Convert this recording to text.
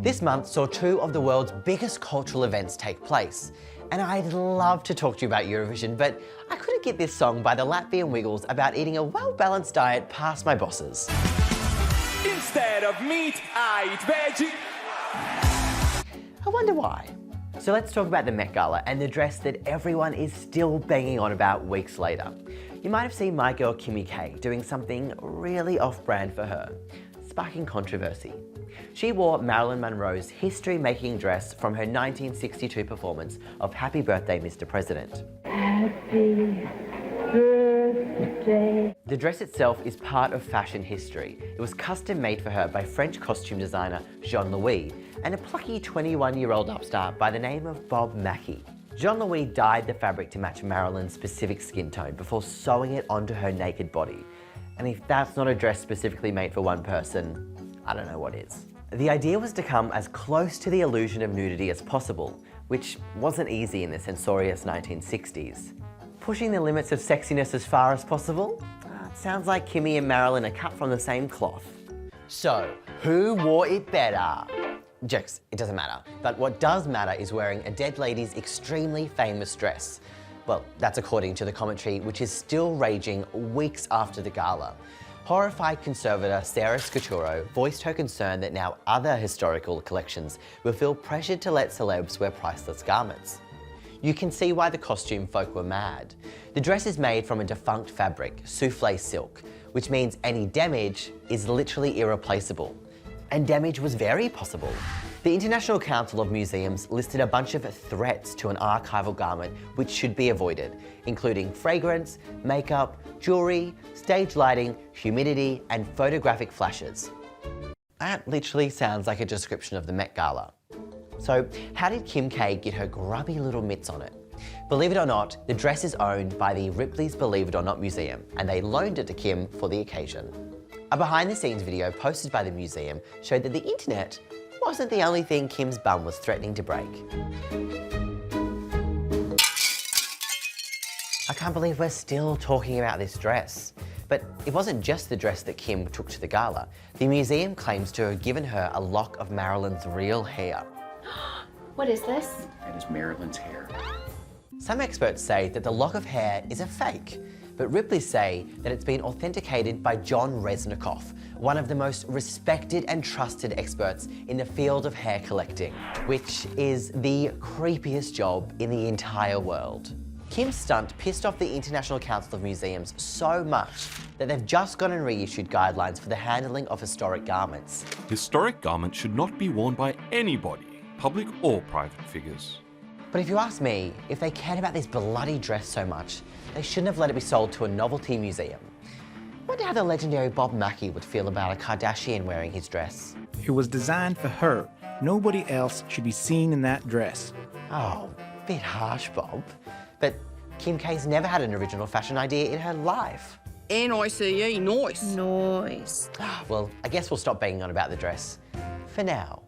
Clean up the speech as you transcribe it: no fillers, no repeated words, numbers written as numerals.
This month saw two of the world's biggest cultural events take place. And I'd love to talk to you about Eurovision, but I couldn't get this song by the Latvian Wiggles about eating a well-balanced diet past my bosses. Instead of meat, I eat veggie. I wonder why. So let's talk about the Met Gala and the dress that everyone is still banging on about weeks later. You might have seen my girl Kimmy K doing something really off-brand for her, sparking controversy. She wore Marilyn Monroe's history-making dress from her 1962 performance of Happy Birthday, Mr. President. Happy birthday. The dress itself is part of fashion history. It was custom made for her by French costume designer Jean-Louis and a plucky 21-year-old upstart by the name of Bob Mackie. Jean-Louis dyed the fabric to match Marilyn's specific skin tone before sewing it onto her naked body. And if that's not a dress specifically made for one person, I don't know what is. The idea was to come as close to the illusion of nudity as possible, which wasn't easy in the censorious 1960s. Pushing the limits of sexiness as far as possible? It sounds like Kimmy and Marilyn are cut from the same cloth. So, who wore it better? Jokes, it doesn't matter. But what does matter is wearing a dead lady's extremely famous dress. Well, that's according to the commentary, which is still raging weeks after the gala. Horrified conservator Sarah Scaturo voiced her concern that now other historical collections will feel pressured to let celebs wear priceless garments. You can see why the costume folk were mad. The dress is made from a defunct fabric, soufflé silk, which means any damage is literally irreplaceable. And damage was very possible. The International Council of Museums listed a bunch of threats to an archival garment which should be avoided, including fragrance, makeup, jewelry, stage lighting, humidity, and photographic flashes. That literally sounds like a description of the Met Gala. So how did Kim K get her grubby little mitts on it? Believe it or not, the dress is owned by the Ripley's Believe It or Not Museum, and they loaned it to Kim for the occasion. A behind-the-scenes video posted by the museum showed that the internet wasn't the only thing Kim's bum was threatening to break. I can't believe we're still talking about this dress. But it wasn't just the dress that Kim took to the gala. The museum claims to have given her a lock of Marilyn's real hair. What is this? That is Marilyn's hair. Some experts say that the lock of hair is a fake, but Ripley say that it's been authenticated by John Resnikoff, one of the most respected and trusted experts in the field of hair collecting, which is the creepiest job in the entire world. Kim's stunt pissed off the International Council of Museums so much that they've just gone and reissued guidelines for the handling of historic garments. Historic garments should not be worn by anybody, public or private figures. But if you ask me, if they cared about this bloody dress so much, they shouldn't have let it be sold to a novelty museum. I wonder how the legendary Bob Mackie would feel about a Kardashian wearing his dress. It was designed for her. Nobody else should be seen in that dress. Oh, bit harsh, Bob. But Kim K's never had an original fashion idea in her life. N-I-C-E, nice. Noise. Well, I guess we'll stop banging on about the dress for now.